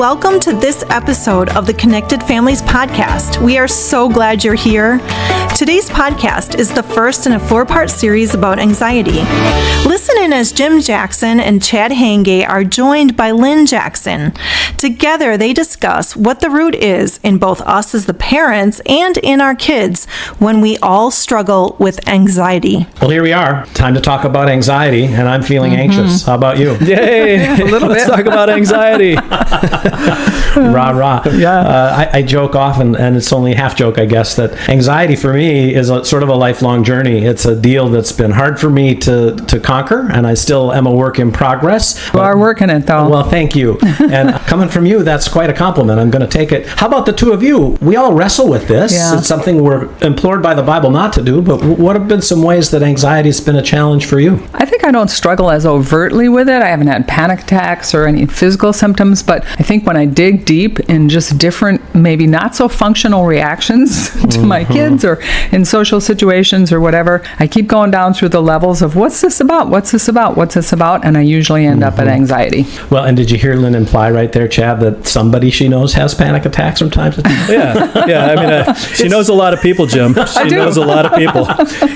welcome to this episode of the Connected Families Podcast. We are so glad you're here. Today's podcast is the first in a 4-part series about anxiety. Listen in as Jim Jackson and Chad Hangay are joined by Lynn Jackson. Together, they discuss what the root is in both us as the parents and in our kids when we all struggle with anxiety. Well, here we are. Time to talk about anxiety, and I'm feeling anxious. How about you? Yay! Let's talk about anxiety. Rah, rah. Yeah. I joke often, and it's only a half joke, I guess, that anxiety for me is sort of a lifelong journey. It's a deal that's been hard for me to conquer, and I still am a work in progress. You are working it, though. Well, thank you. And coming from you, that's quite a compliment. I'm going to take it. How about the two of you? We all wrestle with this. Yeah. It's something we're implored by the Bible not to do, but what have been some ways that anxiety has been a challenge for you? I think I don't struggle as overtly with it. I haven't had panic attacks or any physical symptoms, but I think when I dig deep in just different, maybe not so functional reactions to my kids or in social situations or whatever, I keep going down through the levels of what's this about? What's this about? What's this about? And I usually end up at anxiety. Well, and did you hear Lynn imply right there, Chad, that somebody she knows has panic attacks from time to time? Yeah. I mean, she knows a lot of people, Jim. She knows a lot of people.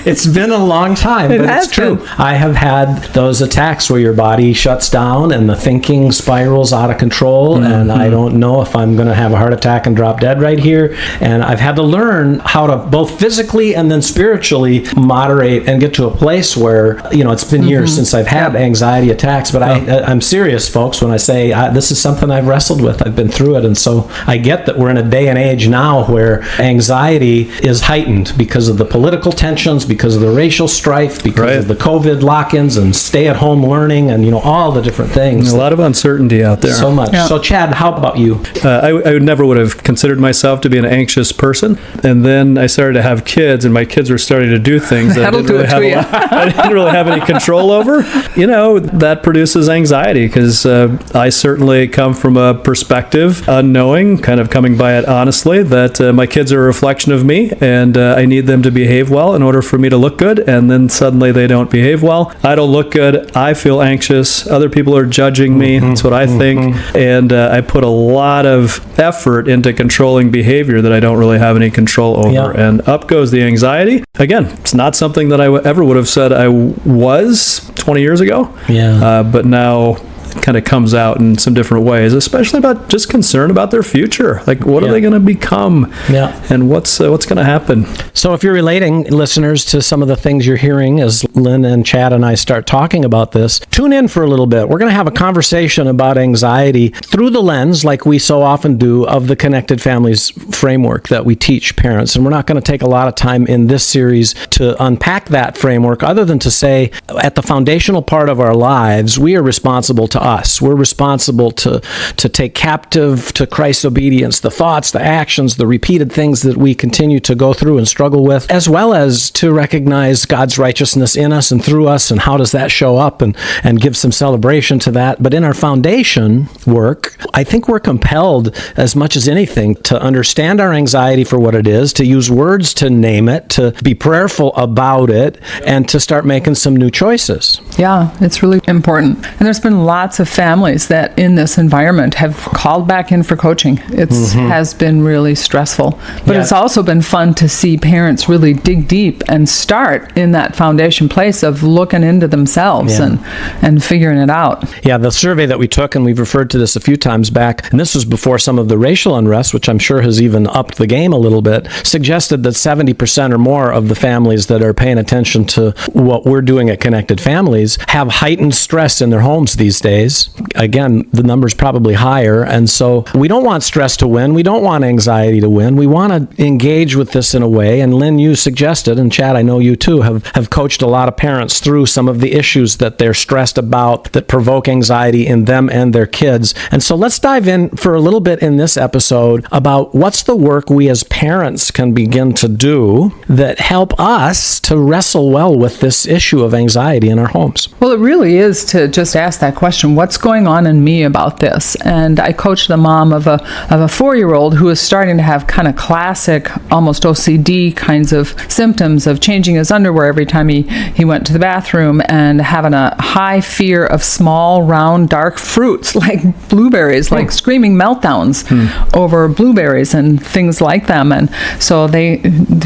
It's been a long time, but it's true. I have had those attacks where your body shuts down and the thinking spirals out of control, and I don't know if I'm going to have a heart attack and drop dead right here. And I've had to learn how to both physically and then spiritually moderate and get to a place where, it's been years since I've had anxiety attacks, but I'm serious, folks, when I say this is something I've wrestled with. I've been through it, and so I get that we're in a day and age now where anxiety is heightened because of the political tensions, because of the racial strife, because of the COVID lock-ins and stay-at-home learning, and all the different things. A lot of uncertainty out there. So much. Yeah. So Chad, how about you? I never would have considered myself to be an anxious person, and then I started to have kids, and my kids were starting to do things that I didn't really have any control over. That produces anxiety because I certainly come from a perspective, unknowing, kind of coming by it honestly, that my kids are a reflection of me, and I need them to behave well in order for me to look good, and then suddenly they don't behave well. I don't look good. I feel anxious. Other people are judging me. That's what I think. And I put a lot of effort into controlling behavior that I don't really have any control over. Yeah. And up goes the anxiety. Again, it's not something that I ever would have said I was 20 years ago. Yeah. But now it kind of comes out in some different ways, especially about just concern about their future. Like, what are they going to become? Yeah. And what's going to happen? So if you're relating, listeners, to some of the things you're hearing as Lynn and Chad and I start talking about this, tune in for a little bit. We're going to have a conversation about anxiety through the lens, like we so often do, of the Connected Families framework that we teach parents. And we're not going to take a lot of time in this series to unpack that framework, other than to say, at the foundational part of our lives, we are responsible to us. We're responsible to take captive to Christ's obedience, the thoughts, the actions, the repeated things that we continue to go through and struggle with, as well as to recognize God's righteousness in us and through us, and how does that show up, and give some celebration to that. But in our foundation work, I think we're compelled, as much as anything, to understand our anxiety for what it is, to use words to name it, to be prayerful about it, and to start making some new choices. Yeah, it's really important. And there's been lots of families that in this environment have called back in for coaching. It has been really stressful. But it's also been fun to see parents really dig deep and start in that foundation place of looking into themselves and figuring it out. Yeah, the survey that we took, and we've referred to this a few times back, and this was before some of the racial unrest, which I'm sure has even upped the game a little bit, suggested that 70% or more of the families that are paying attention to what we're doing at Connected Families have heightened stress in their homes these days. Again, the number's probably higher, and so we don't want stress to win. We don't want anxiety to win. We want to engage with this in a way, and Lynn, you suggested, and Chad, I know you too, have coached a lot of parents through some of the issues that they're stressed about that provoke anxiety in them and their kids. And so let's dive in for a little bit in this episode about what's the work we as parents can begin to do that help us to wrestle well with this issue of anxiety in our homes. Well, it really is to just ask that question, what's going on in me about this? And I coached the mom of a 4-year-old who was starting to have kind of classic, almost OCD kinds of symptoms of changing his underwear every time he went to the bathroom, and having a high fear of small, round, dark fruits like blueberries, like screaming meltdowns over blueberries and things like them. And so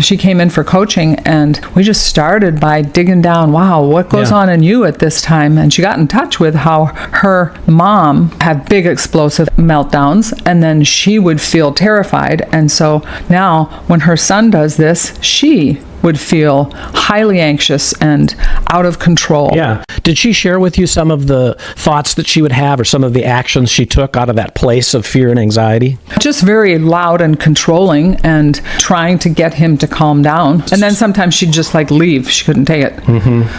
she came in for coaching, and we just started by digging down, wow, what goes on in you at this time? And she got in touch with how her mom had big explosive meltdowns, and then she would feel terrified. And so now when her son does this, she would feel highly anxious and out of control. Yeah. Did she share with you some of the thoughts that she would have, or some of the actions she took out of that place of fear and anxiety? Just very loud and controlling, and trying to get him to calm down. And then sometimes she'd just leave. She couldn't take it.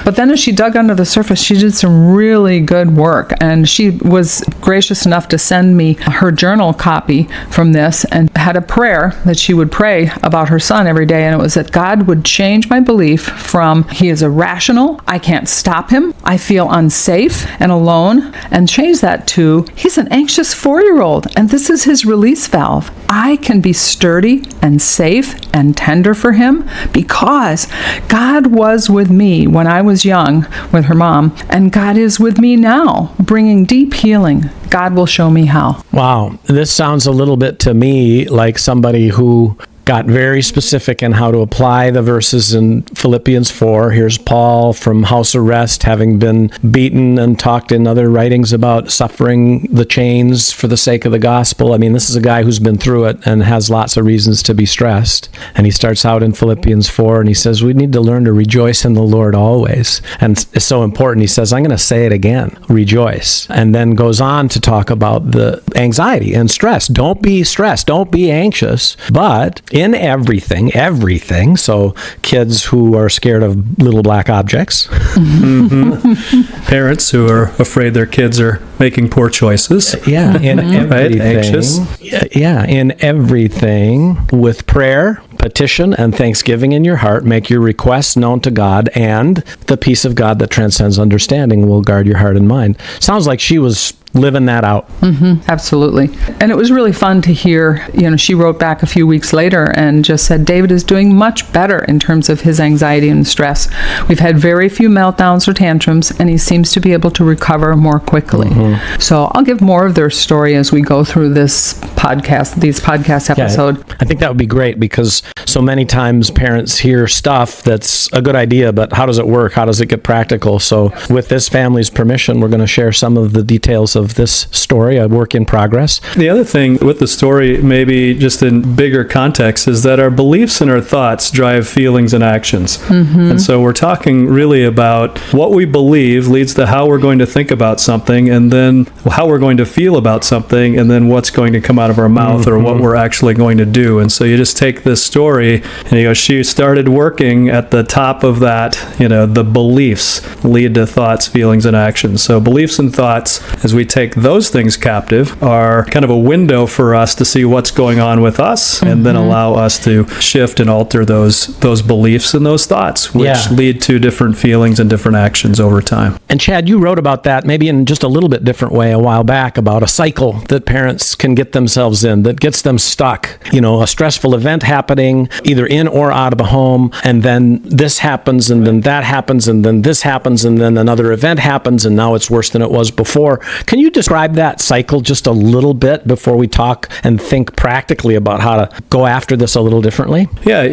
But then as she dug under the surface, she did some really good work. And she was gracious enough to send me her journal copy from this, and had a prayer that she would pray about her son every day. And it was that God would change my belief from he is irrational, I can't stop him, I feel unsafe and alone, and change that to he's an anxious 4-year-old, and this is his release valve. I can be sturdy and safe and tender for him because God was with me when I was young with her mom, and God is with me now, bringing deep healing. God will show me how. Wow. This sounds a little bit to me like somebody who got very specific in how to apply the verses in Philippians 4. Here's Paul from house arrest, having been beaten, and talked in other writings about suffering the chains for the sake of the gospel. I mean, this is a guy who's been through it and has lots of reasons to be stressed. And he starts out in Philippians 4, and he says, we need to learn to rejoice in the Lord always. And it's so important. He says, I'm going to say it again, rejoice. And then goes on to talk about the anxiety and stress. Don't be stressed. Don't be anxious. But in everything, so kids who are scared of little black objects. Parents who are afraid their kids are making poor choices. Yeah, in everything. Right? Anxious. Yeah, in everything, with prayer, petition, and thanksgiving in your heart, make your requests known to God, and the peace of God that transcends understanding will guard your heart and mind. Sounds like she was living that out. Absolutely. And it was really fun to hear, she wrote back a few weeks later and just said, David is doing much better in terms of his anxiety and stress. We've had very few meltdowns or tantrums, and he seems to be able to recover more quickly. So I'll give more of their story as we go through these podcast episodes. Yeah, I think that would be great, because so many times parents hear stuff that's a good idea, but how does it work? How does it get practical? So with this family's permission, we're going to share some of the details of this story, a work in progress. The other thing with the story, maybe just in bigger context, is that our beliefs and our thoughts drive feelings and actions. And so we're talking really about what we believe leads to how we're going to think about something, and then how we're going to feel about something, and then what's going to come out of our mouth or what we're actually going to do. And so you just take this story and she started working at the top of that, the beliefs lead to thoughts, feelings, and actions. So beliefs and thoughts, as we take those things captive, are kind of a window for us to see what's going on with us, and then allow us to shift and alter those beliefs and those thoughts, which lead to different feelings and different actions over time. And Chad, you wrote about that maybe in just a little bit different way a while back, about a cycle that parents can get themselves in that gets them stuck. A stressful event happening either in or out of a home, and then this happens, and then that happens, and then this happens, and then another event happens, and now it's worse than it was before. Can you describe that cycle just a little bit before we talk and think practically about how to go after this a little differently? Yeah,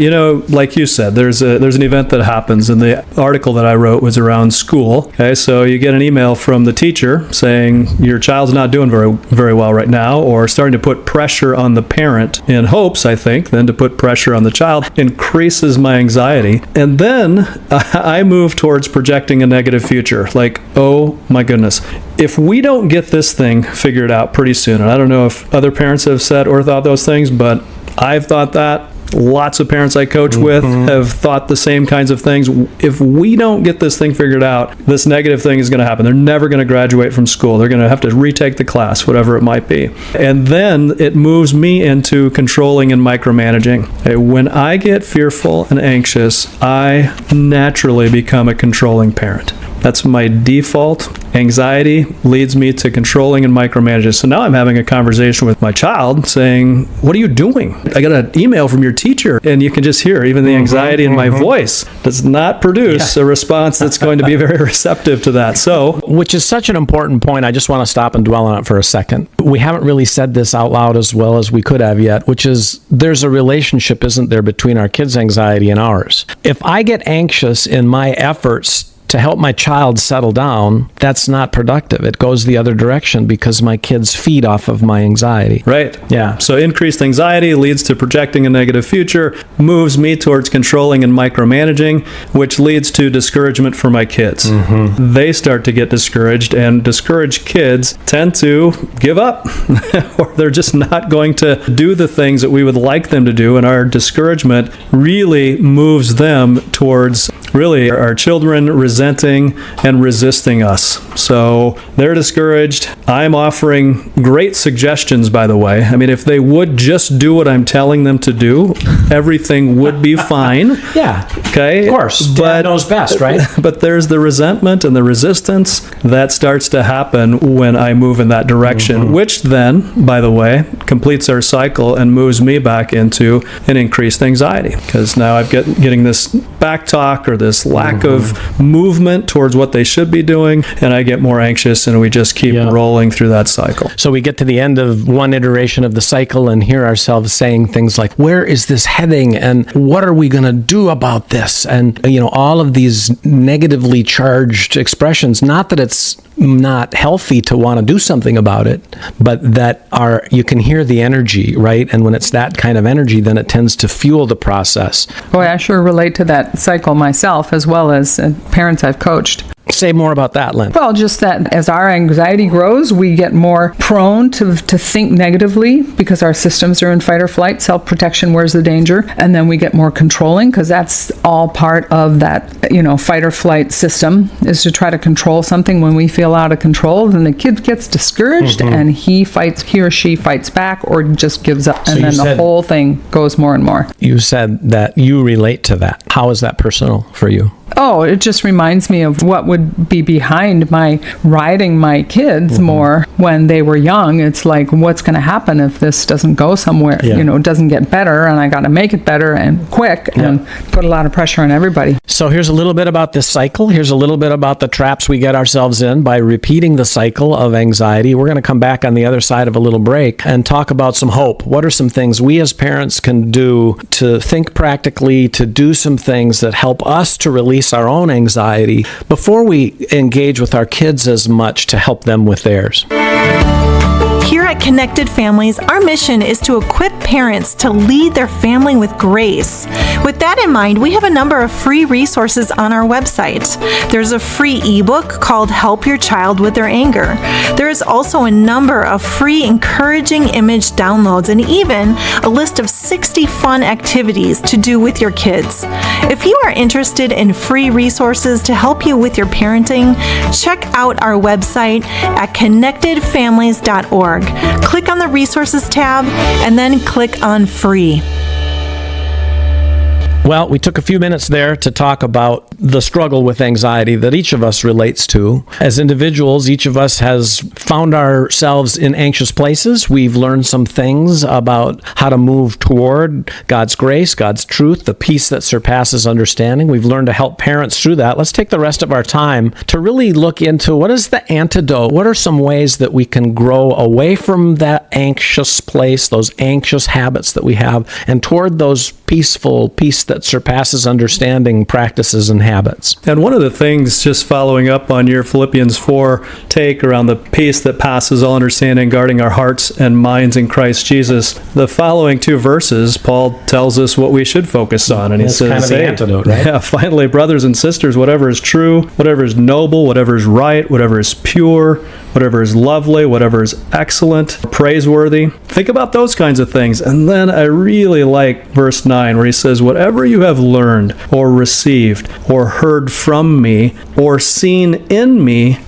like you said, there's an event that happens, and the article that I wrote was around school. Okay, so you get an email from the teacher saying your child's not doing very, very well right now, or starting to put pressure on the parent in hopes, I think, then to put pressure on the child increases my anxiety. And then I move towards projecting a negative future. Like, oh my goodness, if we don't get this thing figured out pretty soon, and I don't know if other parents have said or thought those things, but I've thought that. Lots of parents I coach with have thought the same kinds of things. If we don't get this thing figured out, this negative thing is going to happen. They're never going to graduate from school. They're going to have to retake the class, whatever it might be. And then it moves me into controlling and micromanaging. Okay, when I get fearful and anxious, I naturally become a controlling parent. That's my default. Anxiety leads me to controlling and micromanaging. So now I'm having a conversation with my child saying, what are you doing? I got an email from your teacher, and you can just hear even the anxiety in my voice does not produce a response that's going to be very receptive to that. So, which is such an important point. I just want to stop and dwell on it for a second. We haven't really said this out loud as well as we could have yet, which is there's a relationship, isn't there, between our kids' anxiety and ours. If I get anxious in my efforts to help my child settle down, that's not productive. It goes the other direction because my kids feed off of my anxiety. Right. Yeah. So increased anxiety leads to projecting a negative future, moves me towards controlling and micromanaging, which leads to discouragement for my kids. They start to get discouraged, and discouraged kids tend to give up or they're just not going to do the things that we would like them to do. And our discouragement really moves them towards really our children resenting and resisting us. So they're discouraged. I'm offering great suggestions, by the way. I mean, if they would just do what I'm telling them to do, everything would be fine. Yeah. Okay. Of course. Dad knows best, right? But there's the resentment and the resistance that starts to happen when I move in that direction, which then, by the way, completes our cycle and moves me back into an increased anxiety. Because now I'm getting this back talk or this lack of movement towards what they should be doing, and I get more anxious, and we just keep rolling through that cycle. So we get to the end of one iteration of the cycle and hear ourselves saying things like, where is this heading, and what are we going to do about this? And, all of these negatively charged expressions, not that it's not healthy to want to do something about it, but that you can hear the energy, right? And when it's that kind of energy, then it tends to fuel the process. Boy, I sure relate to that cycle myself, as well as parents I've coached. Say more about that, Lynn. Well, just that as our anxiety grows, we get more prone to think negatively because our systems are in fight or flight. Self-protection, where's the danger? And then we get more controlling because that's all part of that, fight or flight system, is to try to control something. When we feel out of control, then the kid gets discouraged and he or she fights back or just gives up. And then the whole thing goes more and more. You said that you relate to that. How is that personal for you? Oh, it just reminds me of what would be behind my riding my kids more when they were young. It's like, what's going to happen if this doesn't go somewhere, doesn't get better, and I got to make it better and quick and put a lot of pressure on everybody. So here's a little bit about this cycle. Here's a little bit about the traps we get ourselves in by repeating the cycle of anxiety. We're going to come back on the other side of a little break and talk about some hope. What are some things we as parents can do to think practically, to do some things that help us to release our own anxiety before we engage with our kids as much to help them with theirs? Here at Connected Families, our mission is to equip parents to lead their family with grace. With that in mind, we have a number of free resources on our website. There's a free ebook called Help Your Child with Their Anger. There is also a number of free encouraging image downloads and even a list of 60 fun activities to do with your kids. If you are interested in free resources to help you with your parenting, check out our website at connectedfamilies.org. Click on the Resources tab and then click on Free. Well, we took a few minutes there to talk about the struggle with anxiety that each of us relates to. As individuals, each of us has found ourselves in anxious places. We've learned some things about how to move toward God's grace, God's truth, the peace that surpasses understanding. We've learned to help parents through that. Let's take the rest of our time to really look into what is the antidote? What are some ways that we can grow away from that anxious place, those anxious habits that we have, and toward those peaceful peace that surpasses understanding practices and habits. And one of the things, just following up on your Philippians 4 take around the peace that passes all understanding, guarding our hearts and minds in Christ Jesus, the following two verses, Paul tells us what we should focus on. And he says, kind of the antidote, right? Yeah, finally, brothers and sisters, whatever is true, whatever is noble, whatever is right, whatever is pure, whatever is lovely, whatever is excellent, praiseworthy. Think about those kinds of things. And then I really like verse 9 where he says, whatever you have learned or received or or heard from me or seen in me,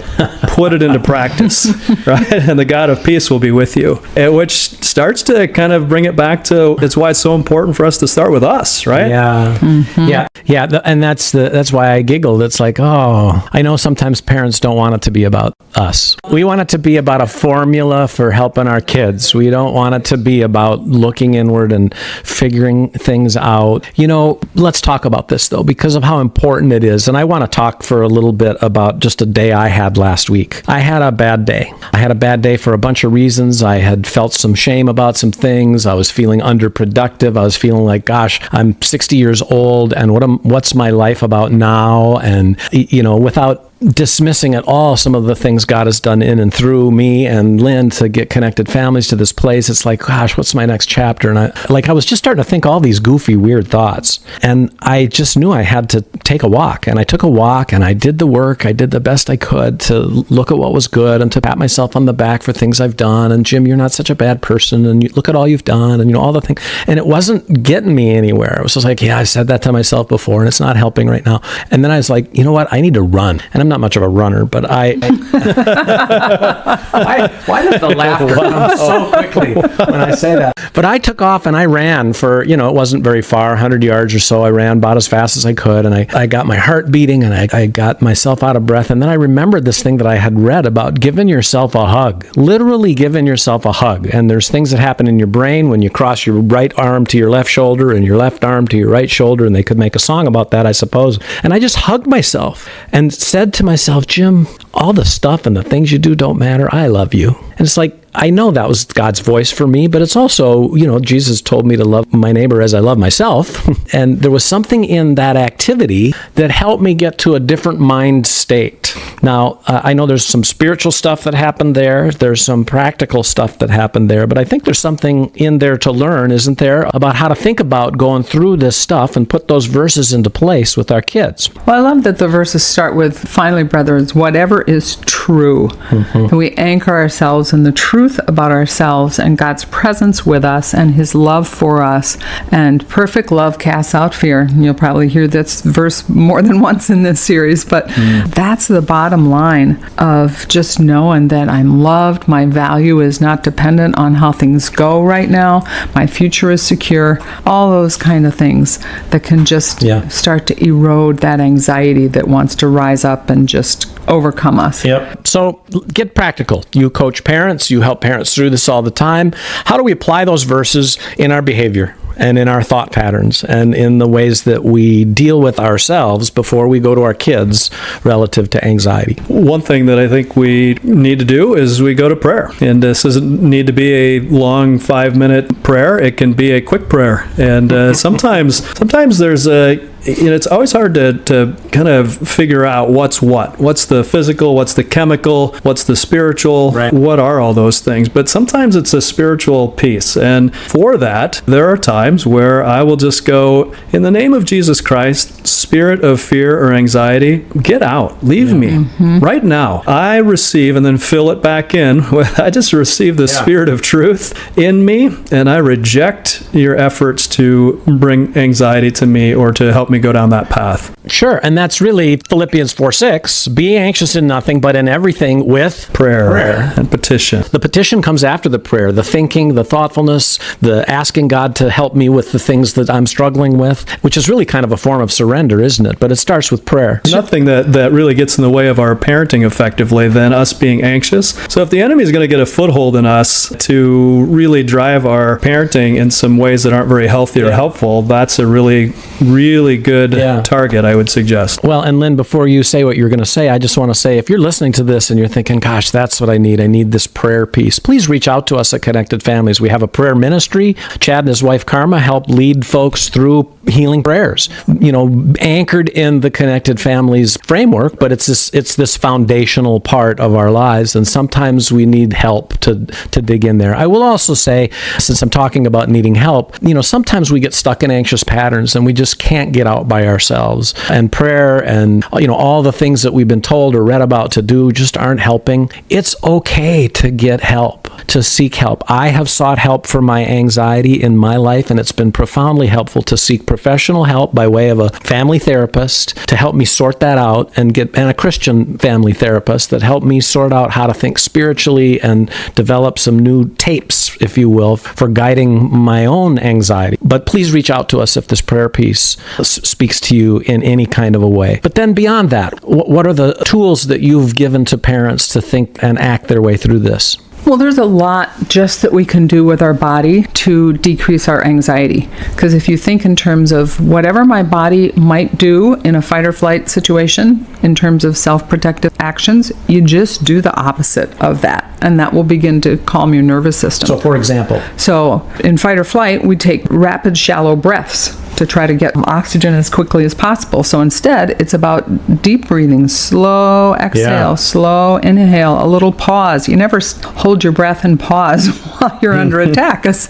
put it into practice, right? And the God of peace will be with you. Which starts to kind of bring it back to, it's why it's so important for us to start with us, right? Yeah. Mm-hmm. Yeah. And that's why I giggled. It's like, oh, I know sometimes parents don't want it to be about us. We want it to be about a formula for helping our kids. We don't want it to be about looking inward and figuring things out. Let's talk about this though, because of how important it is. And I want to talk for a little bit about just a day I had last week. I had a bad day. I had a bad day for a bunch of reasons. I had felt some shame about some things. I was feeling underproductive. I was feeling like, gosh, I'm 60 years old and what's my life about now? And, without dismissing at all some of the things God has done in and through me and Lynn to get connected families to this place. It's like, gosh, what's my next chapter? And I was just starting to think all these goofy, weird thoughts. And I just knew I had to take a walk. And I took a walk and I did the work. I did the best I could to look at what was good and to pat myself on the back for things I've done. And Jim, you're not such a bad person. And you look at all you've done and all the things. And it wasn't getting me anywhere. It was just like, yeah, I said that to myself before and it's not helping right now. And then I was like, you know what? I need to run. And I'm not much of a runner, but why does the laughter come so quickly when I say that? But I took off and I ran for, it wasn't very far, 100 yards or so. I ran about as fast as I could and I got my heart beating and I got myself out of breath. And then I remembered this thing that I had read about giving yourself a hug, literally giving yourself a hug. And there's things that happen in your brain when you cross your right arm to your left shoulder and your left arm to your right shoulder. And they could make a song about that, I suppose. And I just hugged myself and said to myself, Jim, all the stuff and the things you do don't matter. I love you. And it's like, I know that was God's voice for me, but it's also, Jesus told me to love my neighbor as I love myself. And there was something in that activity that helped me get to a different mind state. Now, I know there's some spiritual stuff that happened there. There's some practical stuff that happened there, but I think there's something in there to learn, isn't there, about how to think about going through this stuff and put those verses into place with our kids. Well, I love that the verses start with, finally, brethren, whatever is true. Mm-hmm. And we anchor ourselves in the truth about ourselves and God's presence with us and his love for us. And perfect love casts out fear. You'll probably hear this verse more than once in this series, but that's the bottom line of just knowing that I'm loved. My value is not dependent on how things go right now. My future is secure. All those kind of things that can just start to erode that anxiety that wants to rise up and just overcome us. Yep. So get practical. You coach parents. You help parents through this all the time. How do we apply those verses in our behavior and in our thought patterns and in the ways that we deal with ourselves before we go to our kids relative to anxiety? One thing that I think we need to do is we go to prayer. And this doesn't need to be a long 5-minute prayer. It can be a quick prayer. And sometimes there's it's always hard to kind of figure out what's what. What's the physical, what's the chemical, what's the spiritual, right. What are all those things? But sometimes it's a spiritual piece. And for that, there are times where I will just go, in the name of Jesus Christ, spirit of fear or anxiety, get out, leave me right now. I receive and then fill it back in. I just receive the spirit of truth in me, and I reject your efforts to bring anxiety to me or to help me go down that path. Sure, and that's really Philippians 4:6. Be anxious in nothing, but in everything with prayer and petition. The petition comes after the prayer, the thinking, the thoughtfulness, the asking God to help me with the things that I'm struggling with, which is really kind of a form of surrender, isn't it? But it starts with prayer. Nothing that really gets in the way of our parenting effectively than us being anxious. So if the enemy is going to get a foothold in us to really drive our parenting in some ways that aren't very healthy or helpful, that's a really, really good target, I would suggest. Well, and Lynn, before you say what you're going to say, I just want to say, if you're listening to this and you're thinking, gosh, that's what I need this prayer piece, please reach out to us at Connected Families. We have a prayer ministry. Chad and his wife Karma help lead folks through healing prayers, anchored in the Connected Families framework, but it's this foundational part of our lives, and sometimes we need help to dig in there. I will also say, since I'm talking about needing help, sometimes we get stuck in anxious patterns and we just can't get out by ourselves. And prayer and, all the things that we've been told or read about to do just aren't helping. It's okay to get help. to seek help. I have sought help for my anxiety in my life, and it's been profoundly helpful to seek professional help by way of a family therapist to help me sort that out, and a Christian family therapist that helped me sort out how to think spiritually and develop some new tapes, if you will, for guiding my own anxiety. But please reach out to us if this prayer piece speaks to you in any kind of a way. But then beyond that, what are the tools that you've given to parents to think and act their way through this? Well, there's a lot just that we can do with our body to decrease our anxiety. Because if you think in terms of whatever my body might do in a fight or flight situation, in terms of self-protective actions, you just do the opposite of that. And that will begin to calm your nervous system. So, for example? So, in fight or flight, we take rapid, shallow breaths to try to get oxygen as quickly as possible. So instead, it's about deep breathing, slow exhale, slow inhale, a little pause. You never hold your breath and pause while you're under attack, because,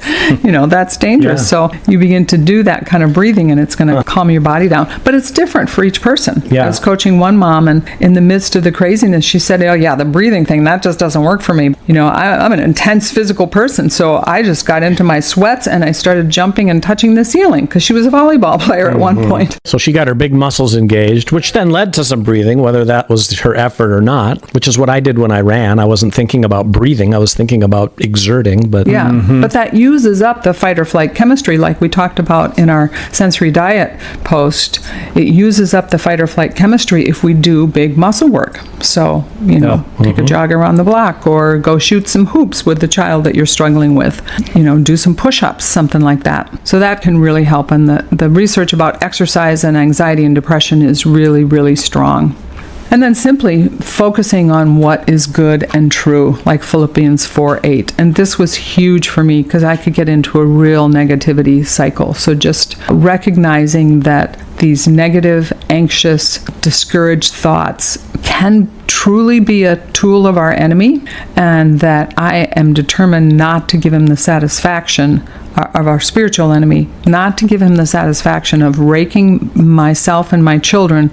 that's dangerous. Yeah. So you begin to do that kind of breathing, and it's going to calm your body down. But it's different for each person. Yeah. I was coaching one mom, and in the midst of the craziness, she said, oh yeah, the breathing thing, that just doesn't work for me. I'm an intense physical person, so I just got into my sweats, and I started jumping and touching the ceiling, because she was a volleyball player at one point. So she got her big muscles engaged, which then led to some breathing, whether that was her effort or not, which is what I did when I ran. I wasn't thinking about breathing. I was thinking about exerting. But but that uses up the fight or flight chemistry, like we talked about in our sensory diet post. It uses up the fight or flight chemistry if we do big muscle work. So, take a jog around the block, or go shoot some hoops with the child that you're struggling with. Do some push-ups, something like that. So that can really help. And the research about exercise and anxiety and depression is really, really strong. And then simply focusing on what is good and true, like Philippians 4:8. And this was huge for me, because I could get into a real negativity cycle. So just recognizing that these negative, anxious, discouraged thoughts can truly be a tool of our enemy, and that I am determined not to give him the satisfaction of our spiritual enemy, not to give him the satisfaction of raking myself and my children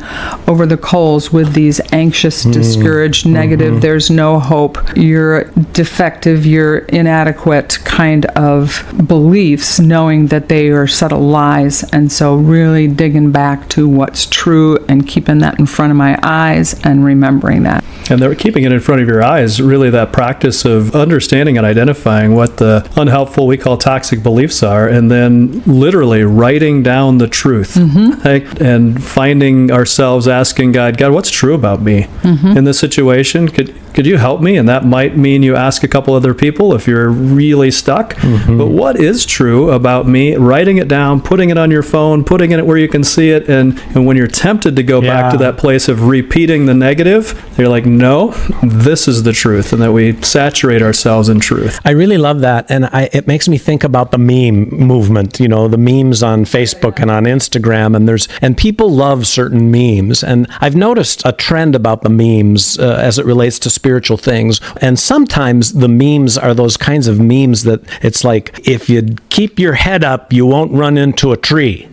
over the coals with these anxious, discouraged, negative, there's no hope, you're defective, you're inadequate kind of beliefs, knowing that they are subtle lies. And so really digging back to what's true and keeping that in front of my eyes and remembering that. And they're keeping it in front of your eyes, really that practice of understanding and identifying what the unhelpful, we call toxic beliefs are, and then literally writing down the truth, right? And finding ourselves asking God, what's true about me in this situation? Could you help me? And that might mean you ask a couple other people if you're really stuck. But what is true about me? Writing it down, putting it on your phone, putting it where you can see it. And when you're tempted to go back to that place of repeating the negative, you're like, no, this is the truth. And that we saturate ourselves in truth. I really love that. And it makes me think about the meme movement, the memes on Facebook and on Instagram. And people love certain memes. And I've noticed a trend about the memes as it relates to spiritual things. And sometimes the memes are those kinds of memes that it's like, if you keep your head up, you won't run into a tree.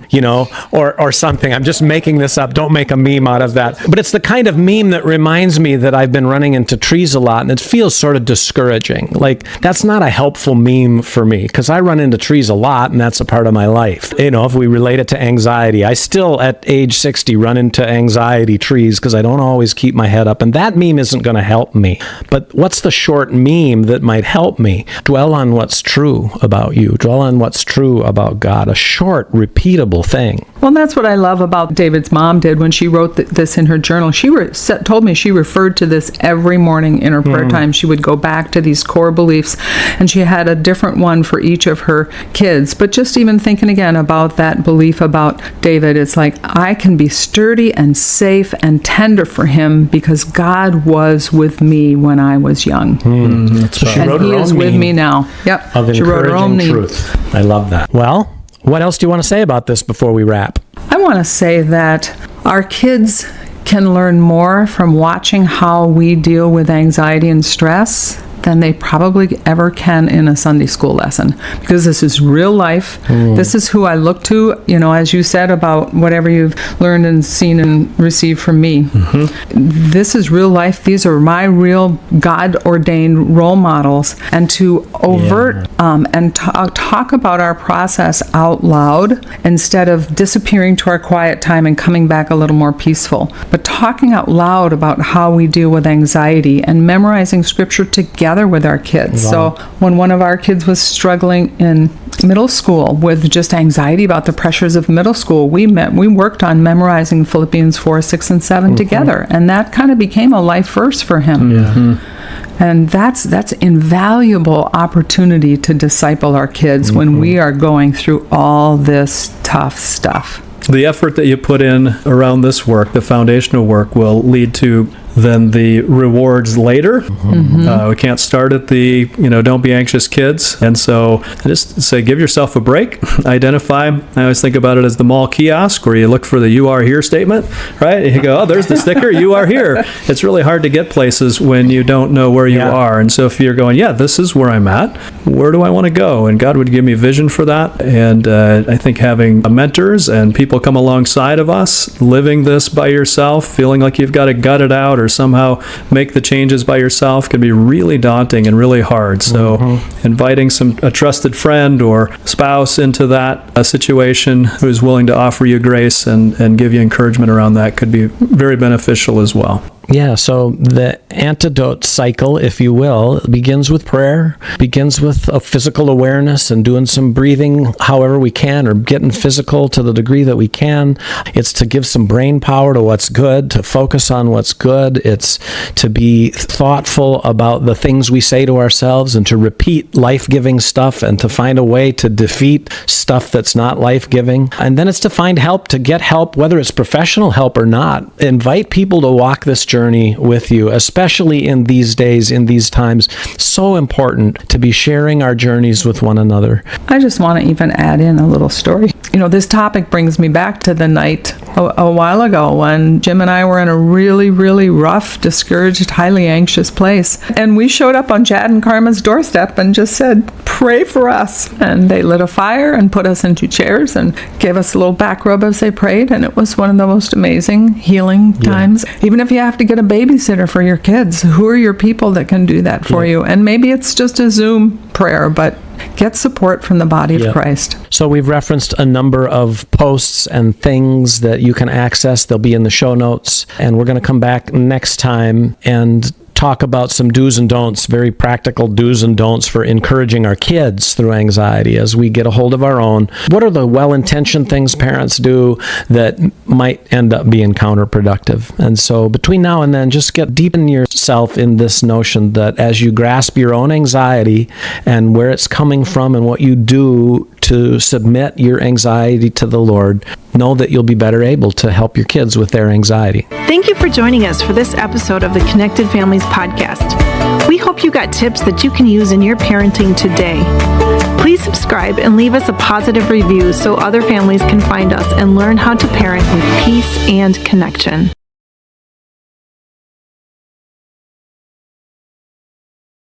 Or something. I'm just making this up. Don't make a meme out of that. But it's the kind of meme that reminds me that I've been running into trees a lot, and it feels sort of discouraging. Like, that's not a helpful meme for me, because I run into trees a lot, and that's a part of my life. If we relate it to anxiety, I still, at age 60, run into anxiety trees because I don't always keep my head up, and that meme isn't going to help me. But what's the short meme that might help me? Dwell on what's true about you. Dwell on what's true about God. A short, repeatable thing. Well, that's what I love about David's mom did when she wrote this in her journal. She told me she referred to this every morning in her prayer time. She would go back to these core beliefs, and she had a different one for each of her kids. But just even thinking again about that belief about David, it's like, I can be sturdy and safe and tender for him because God was with me when I was young. So she wrote her own He is with me now. Yep. Of she wrote her own truth. I love that. Well, what else do you want to say about this before we wrap? I want to say that our kids can learn more from watching how we deal with anxiety and stress than they probably ever can in a Sunday school lesson, because this is real life. This is who I look to, as you said about whatever you've learned and seen and received from me. This is real life. These are my real God-ordained role models. And to overt and talk about our process out loud instead of disappearing to our quiet time and coming back a little more peaceful, but talking out loud about how we deal with anxiety and memorizing scripture together with our kids. Wow. So when one of our kids was struggling in middle school with just anxiety about the pressures of middle school, we worked on memorizing Philippians 4, 6, and 7 together, and that kind of became a life verse for him. And that's invaluable opportunity to disciple our kids when we are going through all this tough stuff. The effort that you put in around this work, the foundational work, will lead to then the rewards later. We can't start at the, don't be anxious kids. And so I just say, give yourself a break. Identify. I always think about it as the mall kiosk where you look for the "you are here" statement, right? And you go, oh, there's the sticker, "you are here." It's really hard to get places when you don't know where you are. And so if you're going, this is where I'm at, where do I want to go? And God would give me vision for that. And I think having mentors and people come alongside of us, living this by yourself, feeling like you've got to gut it out or somehow make the changes by yourself can be really daunting and really hard. So inviting a trusted friend or spouse into that situation who's willing to offer you grace and give you encouragement around that could be very beneficial as well. Yeah, so the antidote cycle, if you will, begins with prayer, begins with a physical awareness and doing some breathing however we can, or getting physical to the degree that we can. It's to give some brain power to what's good, to focus on what's good. It's to be thoughtful about the things we say to ourselves and to repeat life-giving stuff and to find a way to defeat stuff that's not life-giving. And then it's to find help, to get help, whether it's professional help or not. Invite people to walk this journey with you, especially in these days, in these times. So important to be sharing our journeys with one another. I just want to even add in a little story. This topic brings me back to the night a while ago when Jim and I were in a really, really rough, discouraged, highly anxious place. And we showed up on Chad and Karma's doorstep and just said, "Pray for us." And they lit a fire and put us into chairs and gave us a little back rub as they prayed. And it was one of the most amazing healing times. Even if you have to get a babysitter for your kids, who are your people that can do that for you? And maybe it's just a Zoom prayer, but get support from the body of Christ. So we've referenced a number of posts and things that you can access. They'll be in the show notes. And we're going to come back next time and talk about some do's and don'ts, very practical do's and don'ts for encouraging our kids through anxiety as we get a hold of our own. What are the well-intentioned things parents do that might end up being counterproductive? And so between now and then, just get deep in yourself in this notion that as you grasp your own anxiety and where it's coming from and what you do to submit your anxiety to the Lord, know that you'll be better able to help your kids with their anxiety. Thank you for joining us for this episode of the Connected Families Podcast. We hope you got tips that you can use in your parenting today. Please subscribe and leave us a positive review so other families can find us and learn how to parent with peace and connection.